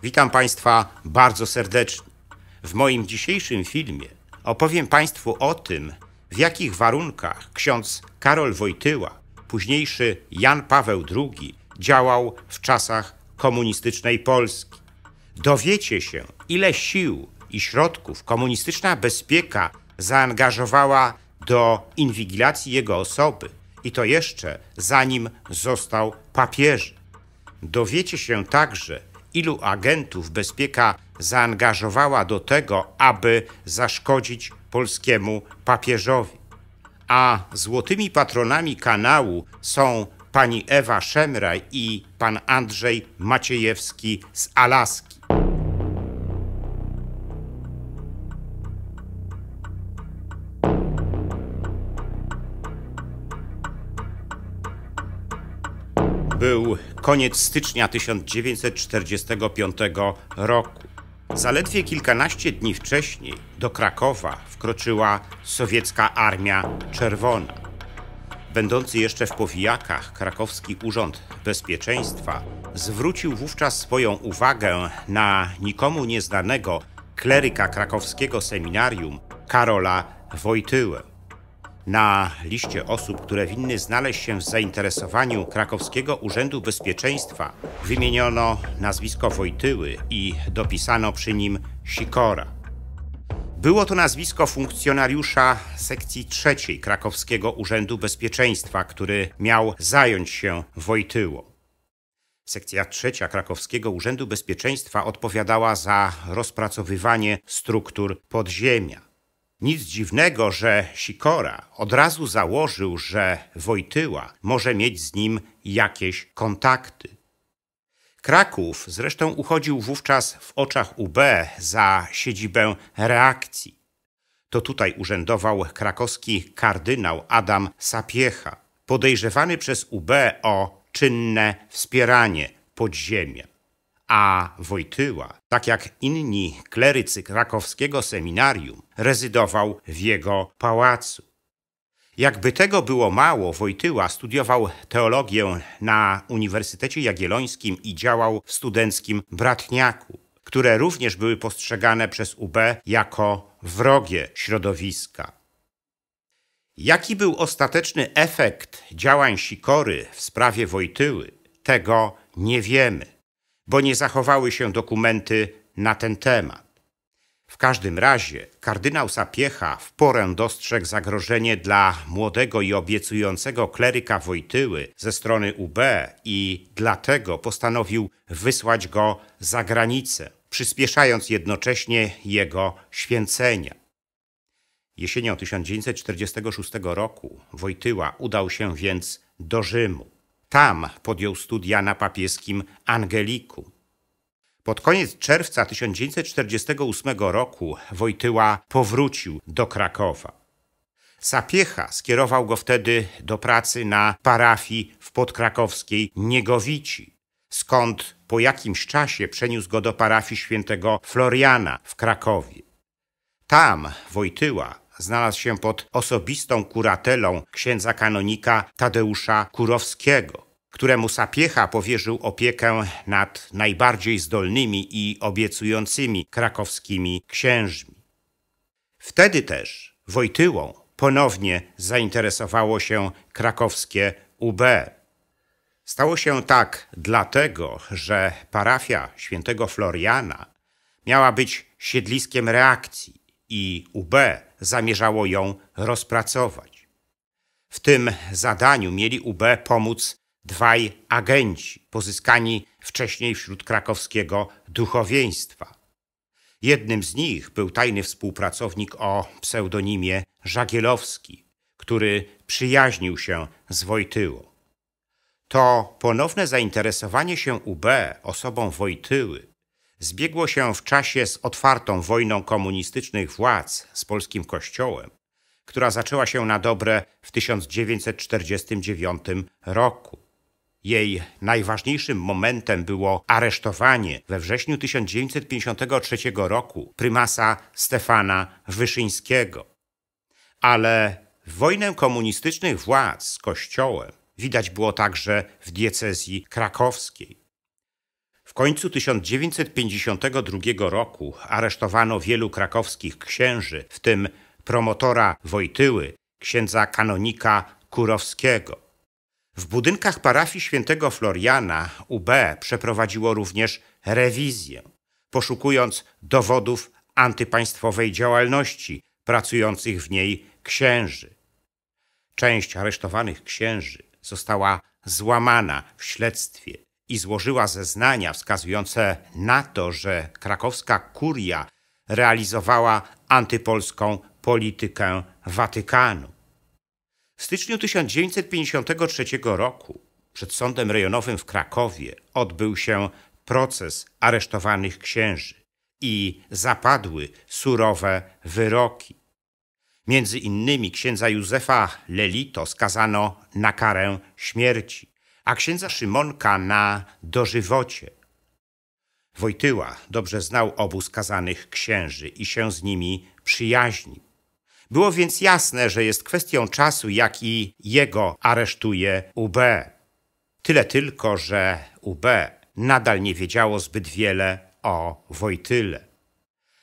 Witam Państwa bardzo serdecznie. W moim dzisiejszym filmie opowiem Państwu o tym, w jakich warunkach ksiądz Karol Wojtyła, późniejszy Jan Paweł II, działał w czasach komunistycznej Polski. Dowiecie się, ile sił i środków komunistyczna bezpieka zaangażowała do inwigilacji jego osoby i to jeszcze zanim został papieżem. Dowiecie się także, ilu agentów bezpieka zaangażowała do tego, aby zaszkodzić polskiemu papieżowi. A złotymi patronami kanału są pani Ewa Szemraj i pan Andrzej Maciejewski z Alaski. Był koniec stycznia 1945 roku. Zaledwie kilkanaście dni wcześniej do Krakowa wkroczyła sowiecka Armia Czerwona. Będący jeszcze w powijakach krakowski Urząd Bezpieczeństwa zwrócił wówczas swoją uwagę na nikomu nieznanego kleryka krakowskiego seminarium Karola Wojtyłę. Na liście osób, które winny znaleźć się w zainteresowaniu krakowskiego Urzędu Bezpieczeństwa, wymieniono nazwisko Wojtyły i dopisano przy nim Sikora. Było to nazwisko funkcjonariusza sekcji trzeciej krakowskiego Urzędu Bezpieczeństwa, który miał zająć się Wojtyłą. Sekcja trzecia krakowskiego Urzędu Bezpieczeństwa odpowiadała za rozpracowywanie struktur podziemia. Nic dziwnego, że Sikora od razu założył, że Wojtyła może mieć z nim jakieś kontakty. Kraków zresztą uchodził wówczas w oczach UB za siedzibę reakcji. To tutaj urzędował krakowski kardynał Adam Sapiecha, podejrzewany przez UB o czynne wspieranie podziemia. A Wojtyła, tak jak inni klerycy krakowskiego seminarium, rezydował w jego pałacu. Jakby tego było mało, Wojtyła studiował teologię na Uniwersytecie Jagiellońskim i działał w studenckim Bratniaku, które również były postrzegane przez UB jako wrogie środowiska. Jaki był ostateczny efekt działań Sikory w sprawie Wojtyły, tego nie wiemy, bo nie zachowały się dokumenty na ten temat. W każdym razie kardynał Sapiecha w porę dostrzegł zagrożenie dla młodego i obiecującego kleryka Wojtyły ze strony UB i dlatego postanowił wysłać go za granicę, przyspieszając jednocześnie jego święcenia. Jesienią 1946 roku Wojtyła udał się więc do Rzymu. Tam podjął studia na papieskim Angelikum. Pod koniec czerwca 1948 roku Wojtyła powrócił do Krakowa. Sapiecha skierował go wtedy do pracy na parafii w podkrakowskiej Niegowici, skąd po jakimś czasie przeniósł go do parafii świętego Floriana w Krakowie. Tam Wojtyła znalazł się pod osobistą kuratelą księdza kanonika Tadeusza Kurowskiego, któremu Sapiecha powierzył opiekę nad najbardziej zdolnymi i obiecującymi krakowskimi księżmi. Wtedy też Wojtyłą ponownie zainteresowało się krakowskie UB. Stało się tak dlatego, że parafia świętego Floriana miała być siedliskiem reakcji i UB zamierzało ją rozpracować. W tym zadaniu mieli UB pomóc dwaj agenci pozyskani wcześniej wśród krakowskiego duchowieństwa. Jednym z nich był tajny współpracownik o pseudonimie Żagielowski, który przyjaźnił się z Wojtyłą. To ponowne zainteresowanie się UB osobą Wojtyły zbiegło się w czasie z otwartą wojną komunistycznych władz z polskim kościołem, która zaczęła się na dobre w 1949 roku. Jej najważniejszym momentem było aresztowanie we wrześniu 1953 roku prymasa Stefana Wyszyńskiego. Ale wojnę komunistycznych władz z Kościołem widać było także w diecezji krakowskiej. W końcu 1952 roku aresztowano wielu krakowskich księży, w tym promotora Wojtyły, księdza kanonika Kurowskiego. W budynkach parafii świętego Floriana UB przeprowadziło również rewizję, poszukując dowodów antypaństwowej działalności pracujących w niej księży. Część aresztowanych księży została złamana w śledztwie i złożyła zeznania wskazujące na to, że krakowska kuria realizowała antypolską politykę Watykanu. W styczniu 1953 roku przed Sądem Rejonowym w Krakowie odbył się proces aresztowanych księży i zapadły surowe wyroki. Między innymi księdza Józefa Lelito skazano na karę śmierci, a księdza Szymonka na dożywocie. Wojtyła dobrze znał obu skazanych księży i się z nimi przyjaźnił. Było więc jasne, że jest kwestią czasu, jak i jego aresztuje UB. Tyle tylko, że UB nadal nie wiedziało zbyt wiele o Wojtyle.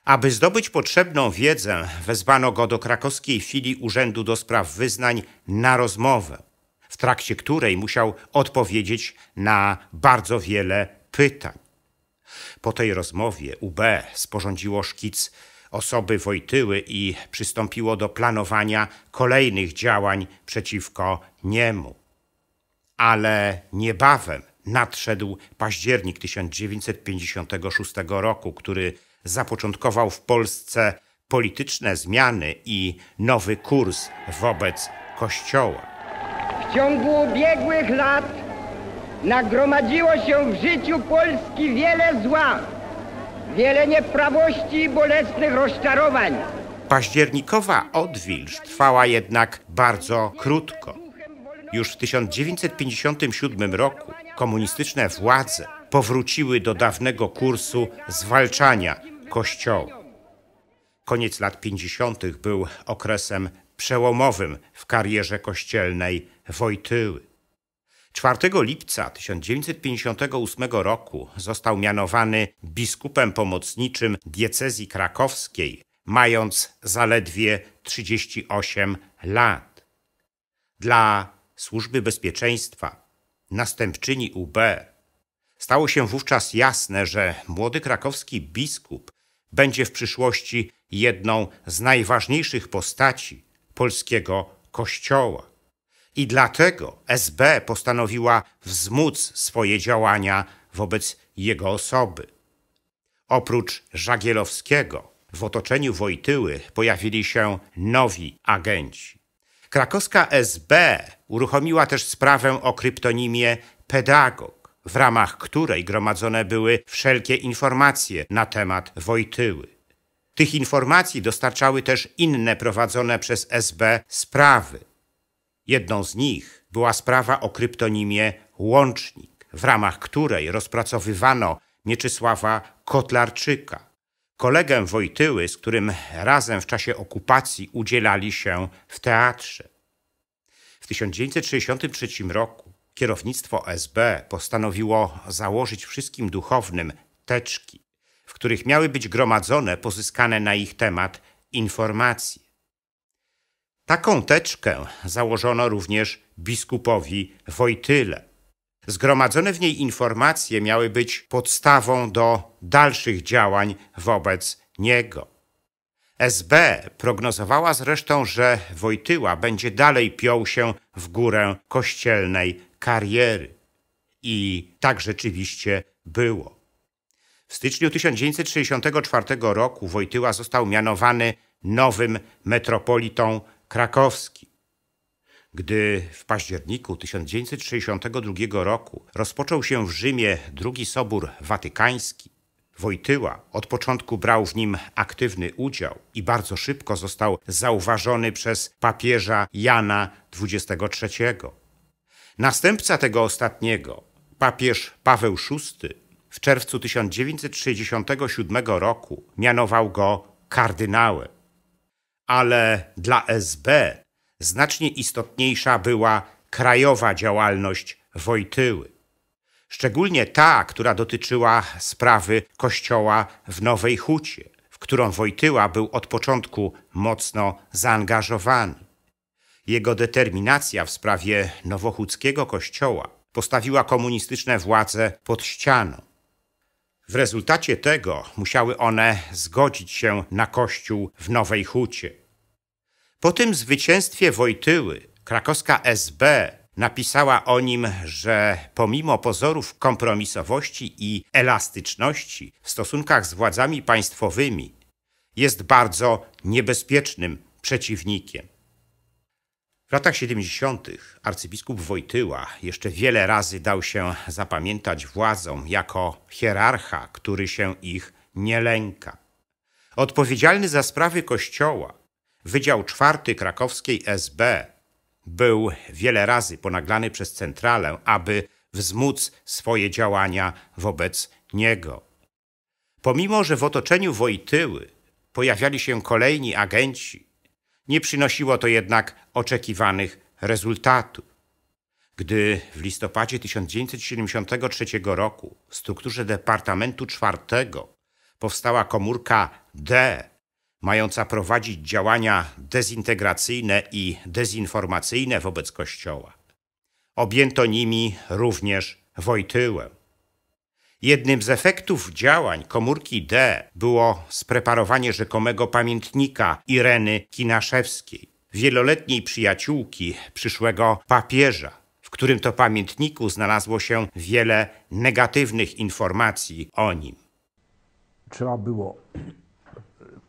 Aby zdobyć potrzebną wiedzę, wezwano go do krakowskiej filii Urzędu do Spraw Wyznań na rozmowę, w trakcie której musiał odpowiedzieć na bardzo wiele pytań. Po tej rozmowie UB sporządziło szkic osoby Wojtyły i przystąpiło do planowania kolejnych działań przeciwko niemu. Ale niebawem nadszedł październik 1956 roku, który zapoczątkował w Polsce polityczne zmiany i nowy kurs wobec Kościoła. W ciągu ubiegłych lat nagromadziło się w życiu Polski wiele zła, wiele nieprawości i bolesnych rozczarowań. Październikowa odwilż trwała jednak bardzo krótko. Już w 1957 roku komunistyczne władze powróciły do dawnego kursu zwalczania Kościoła. Koniec lat 50. był okresem przełomowym w karierze kościelnej Wojtyły. 4 lipca 1958 roku został mianowany biskupem pomocniczym diecezji krakowskiej, mając zaledwie 38 lat. Dla Służby Bezpieczeństwa, następczyni UB, stało się wówczas jasne, że młody krakowski biskup będzie w przyszłości jedną z najważniejszych postaci polskiego Kościoła. I dlatego SB postanowiła wzmóc swoje działania wobec jego osoby. Oprócz Żagielowskiego w otoczeniu Wojtyły pojawili się nowi agenci. Krakowska SB uruchomiła też sprawę o kryptonimie Pedagog, w ramach której gromadzone były wszelkie informacje na temat Wojtyły. Tych informacji dostarczały też inne prowadzone przez SB sprawy. Jedną z nich była sprawa o kryptonimie Łącznik, w ramach której rozpracowywano Mieczysława Kotlarczyka, kolegę Wojtyły, z którym razem w czasie okupacji udzielali się w teatrze. W 1963 roku kierownictwo SB postanowiło założyć wszystkim duchownym teczki, w których miały być gromadzone pozyskane na ich temat informacje. Taką teczkę założono również biskupowi Wojtyle. Zgromadzone w niej informacje miały być podstawą do dalszych działań wobec niego. SB prognozowała zresztą, że Wojtyła będzie dalej piął się w górę kościelnej kariery. I tak rzeczywiście było. W styczniu 1964 roku Wojtyła został mianowany nowym metropolitą krakowskim. Gdy w październiku 1962 roku rozpoczął się w Rzymie II Sobór Watykański, Wojtyła od początku brał w nim aktywny udział i bardzo szybko został zauważony przez papieża Jana XXIII. Następca tego ostatniego, papież Paweł VI, w czerwcu 1967 roku mianował go kardynałem. Ale dla SB znacznie istotniejsza była krajowa działalność Wojtyły. Szczególnie ta, która dotyczyła sprawy kościoła w Nowej Hucie, w którą Wojtyła był od początku mocno zaangażowany. Jego determinacja w sprawie nowochódzkiego kościoła postawiła komunistyczne władze pod ścianą. W rezultacie tego musiały one zgodzić się na kościół w Nowej Hucie. Po tym zwycięstwie Wojtyły krakowska SB napisała o nim, że pomimo pozorów kompromisowości i elastyczności w stosunkach z władzami państwowymi jest bardzo niebezpiecznym przeciwnikiem. W latach 70. arcybiskup Wojtyła jeszcze wiele razy dał się zapamiętać władzom jako hierarcha, który się ich nie lęka. Odpowiedzialny za sprawy Kościoła, Wydział IV krakowskiej SB, był wiele razy ponaglany przez centralę, aby wzmóc swoje działania wobec niego. Pomimo że w otoczeniu Wojtyły pojawiali się kolejni agenci, nie przynosiło to jednak oczekiwanych rezultatów. Gdy w listopadzie 1973 roku w strukturze Departamentu IV powstała komórka D, mająca prowadzić działania dezintegracyjne i dezinformacyjne wobec Kościoła, objęto nimi również Wojtyłę. Jednym z efektów działań komórki D było spreparowanie rzekomego pamiętnika Ireny Kinaszewskiej, wieloletniej przyjaciółki przyszłego papieża, w którym to pamiętniku znalazło się wiele negatywnych informacji o nim. Trzeba było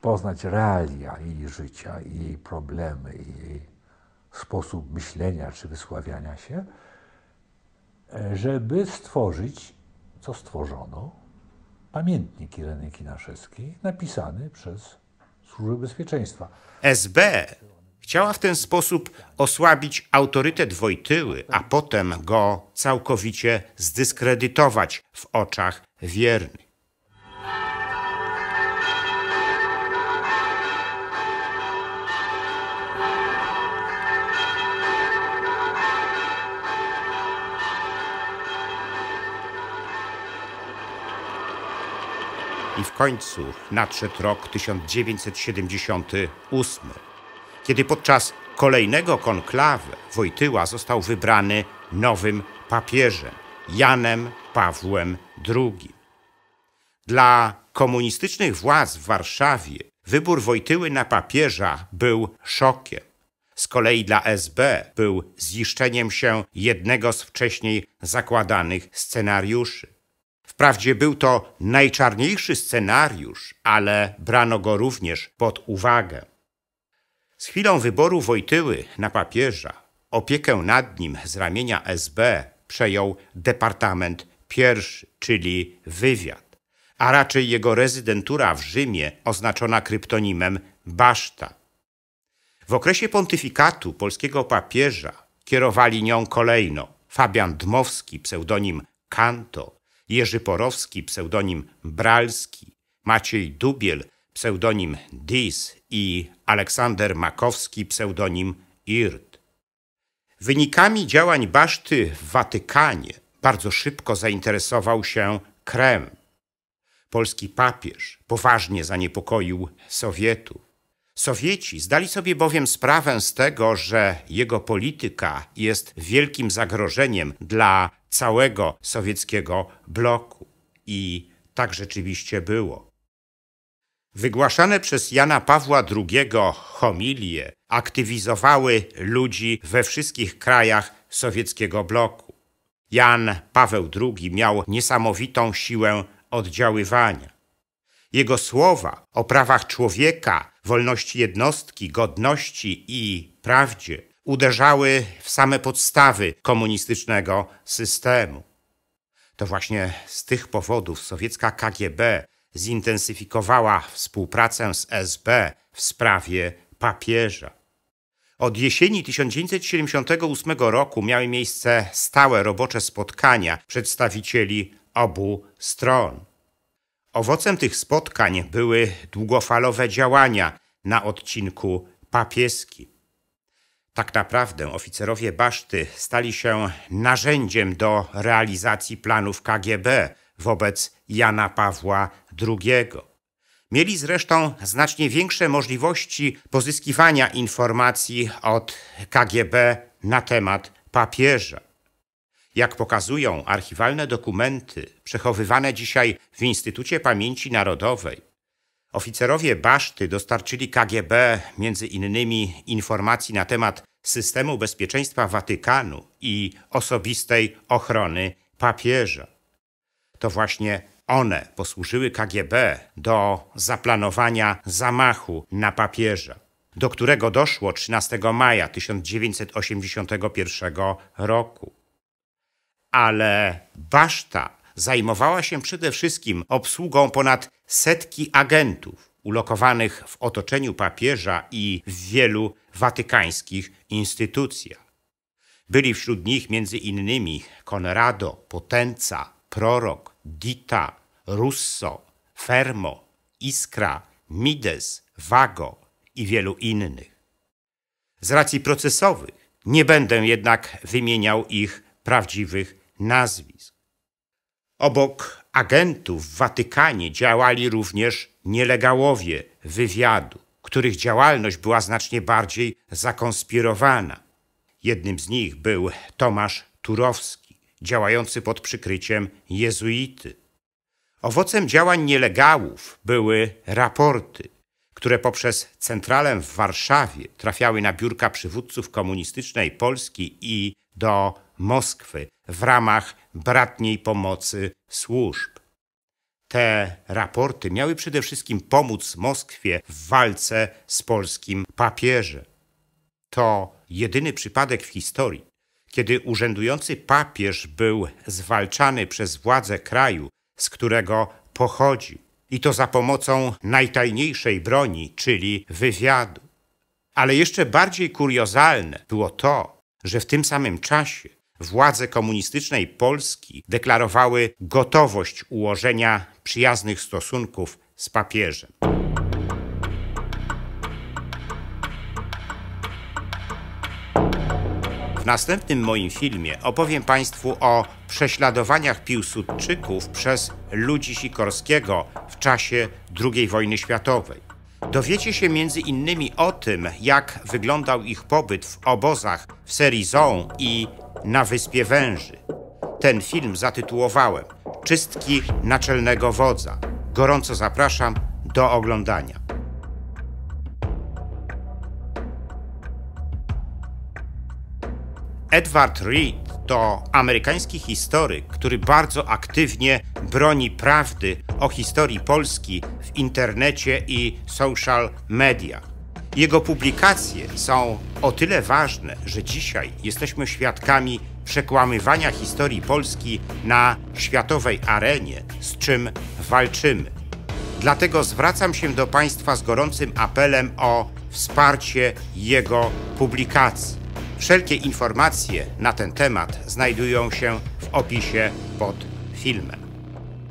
poznać realia jej życia, jej problemy, jej sposób myślenia czy wysławiania się, żeby stworzyć, co stworzono, pamiętnik Ireny Kinaszewskiej napisany przez Służbę Bezpieczeństwa. SB chciała w ten sposób osłabić autorytet Wojtyły, a potem go całkowicie zdyskredytować w oczach wiernych. I w końcu nadszedł rok 1978, kiedy podczas kolejnego konklawy Wojtyła został wybrany nowym papieżem, Janem Pawłem II. Dla komunistycznych władz w Warszawie wybór Wojtyły na papieża był szokiem. Z kolei dla SB był ziszczeniem się jednego z wcześniej zakładanych scenariuszy. Wprawdzie był to najczarniejszy scenariusz, ale brano go również pod uwagę. Z chwilą wyboru Wojtyły na papieża opiekę nad nim z ramienia SB przejął Departament I, czyli wywiad, a raczej jego rezydentura w Rzymie oznaczona kryptonimem Baszta. W okresie pontyfikatu polskiego papieża kierowali nią kolejno Fabian Dmowski, pseudonim Kanto, Jerzy Porowski, pseudonim Bralski, Maciej Dubiel, pseudonim Dis i Aleksander Makowski, pseudonim Irt. Wynikami działań Baszty w Watykanie bardzo szybko zainteresował się Kreml. Polski papież poważnie zaniepokoił Sowietów. Sowieci zdali sobie bowiem sprawę z tego, że jego polityka jest wielkim zagrożeniem dla całego sowieckiego bloku. I tak rzeczywiście było. Wygłaszane przez Jana Pawła II homilie aktywizowały ludzi we wszystkich krajach sowieckiego bloku. Jan Paweł II miał niesamowitą siłę oddziaływania. Jego słowa o prawach człowieka, wolności jednostki, godności i prawdzie uderzały w same podstawy komunistycznego systemu. To właśnie z tych powodów sowiecka KGB zintensyfikowała współpracę z SB w sprawie papieża. Od jesieni 1978 roku miały miejsce stałe robocze spotkania przedstawicieli obu stron. Owocem tych spotkań były długofalowe działania na odcinku papieskim. Tak naprawdę oficerowie Baszty stali się narzędziem do realizacji planów KGB wobec Jana Pawła II. Mieli zresztą znacznie większe możliwości pozyskiwania informacji od KGB na temat papieża. Jak pokazują archiwalne dokumenty przechowywane dzisiaj w Instytucie Pamięci Narodowej, oficerowie Baszty dostarczyli KGB między innymi informacji na temat systemu bezpieczeństwa Watykanu i osobistej ochrony papieża. To właśnie one posłużyły KGB do zaplanowania zamachu na papieża, do którego doszło 13 maja 1981 roku. Ale Baszta zajmowała się przede wszystkim obsługą ponad setki agentów ulokowanych w otoczeniu papieża i w wielu watykańskich instytucjach. Byli wśród nich między innymi Conrado, Potenza, Prorok, Dita, Russo, Fermo, Iskra, Mides, Vago i wielu innych. Z racji procesowych nie będę jednak wymieniał ich prawdziwych nazwisk. Obok agentów w Watykanie działali również nielegałowie wywiadu, których działalność była znacznie bardziej zakonspirowana. Jednym z nich był Tomasz Turowski, działający pod przykryciem jezuity. Owocem działań nielegalów były raporty, które poprzez centralę w Warszawie trafiały na biurka przywódców komunistycznej Polski i do Moskwy w ramach bratniej pomocy służb. Te raporty miały przede wszystkim pomóc Moskwie w walce z polskim papieżem. To jedyny przypadek w historii, kiedy urzędujący papież był zwalczany przez władze kraju, z którego pochodził, i to za pomocą najtajniejszej broni, czyli wywiadu. Ale jeszcze bardziej kuriozalne było to, że w tym samym czasie władze komunistycznej Polski deklarowały gotowość ułożenia przyjaznych stosunków z papieżem. W następnym moim filmie opowiem Państwu o prześladowaniach Piłsudczyków przez ludzi Sikorskiego w czasie II wojny światowej. Dowiecie się między innymi o tym, jak wyglądał ich pobyt w obozach w Cerizon i na Wyspie Węży. Ten film zatytułowałem Czystki naczelnego wodza. Gorąco zapraszam do oglądania. Edward Reed to amerykański historyk, który bardzo aktywnie broni prawdy o historii Polski w internecie i social mediach. Jego publikacje są o tyle ważne, że dzisiaj jesteśmy świadkami przekłamywania historii Polski na światowej arenie, z czym walczymy. Dlatego zwracam się do Państwa z gorącym apelem o wsparcie jego publikacji. Wszelkie informacje na ten temat znajdują się w opisie pod filmem.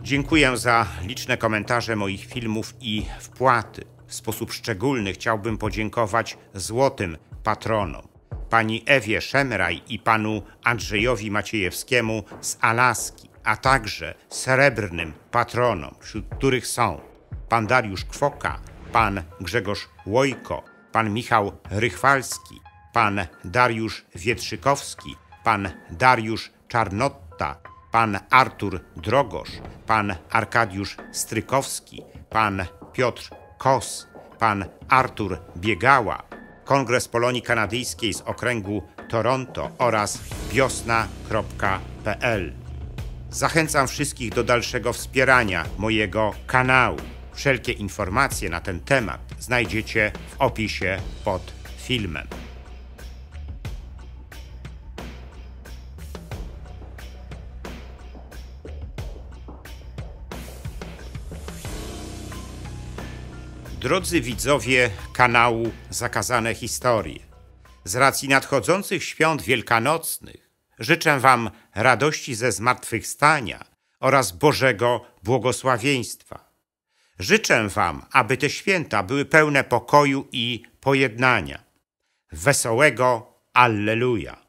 Dziękuję za liczne komentarze moich filmów i wpłaty. W sposób szczególny chciałbym podziękować złotym patronom, pani Ewie Szemraj i panu Andrzejowi Maciejewskiemu z Alaski, a także srebrnym patronom, wśród których są pan Dariusz Kwoka, pan Grzegorz Łojko, pan Michał Rychwalski, pan Dariusz Wietrzykowski, pan Dariusz Czarnotta, pan Artur Drogosz, pan Arkadiusz Strykowski, pan Piotr Kos, pan Artur Biegała, Kongres Polonii Kanadyjskiej z okręgu Toronto oraz wiosna.pl. Zachęcam wszystkich do dalszego wspierania mojego kanału. Wszelkie informacje na ten temat znajdziecie w opisie pod filmem. Drodzy widzowie kanału Zakazane Historie, z racji nadchodzących świąt wielkanocnych życzę Wam radości ze zmartwychwstania oraz Bożego błogosławieństwa. Życzę Wam, aby te święta były pełne pokoju i pojednania. Wesołego Alleluja!